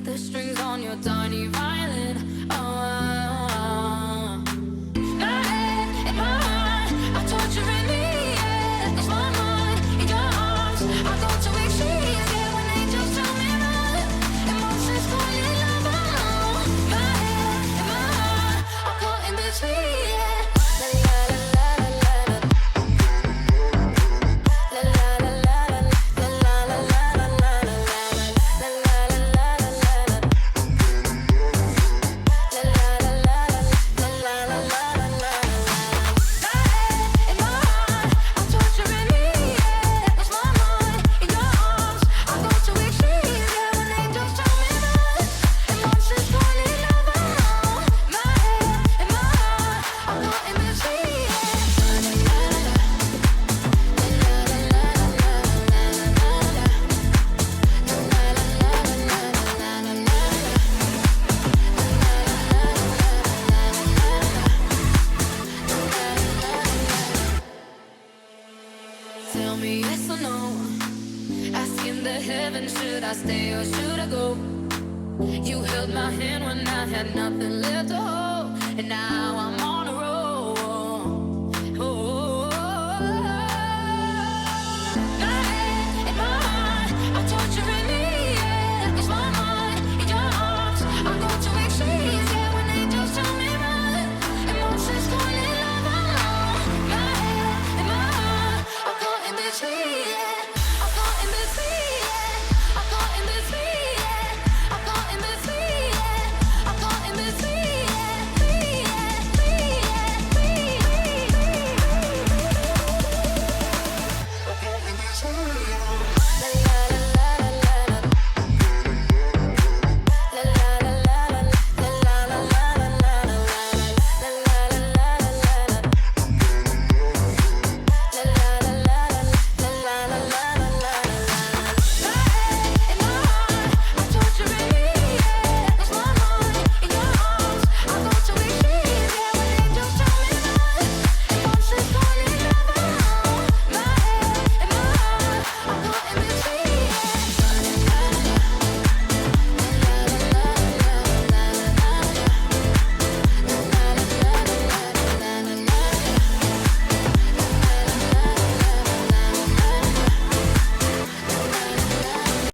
like the strings on your tiny violin. My head in my heart, I'm torturing me. Yeah, it's my mind in your arms. I go to extremes, yeah, when angels tell me run. Emotions falling love alone. My head in my heart, I'm caught in between. Yeah. La la la la la la. La la la la la. La la la la la la. La la la la la la. La la la la la. La la la la la. My head in my heart, I'm torturing me. Yeah, it's my mind in your arms. I go to extremes, yeah, when angels tell me run. Emotions falling love alone. My head in my heart, I'm caught in between. Tell me yes or no. Asking the heavens, should I stay or should I go? You held my hand when I had nothing left to hold, and now I'm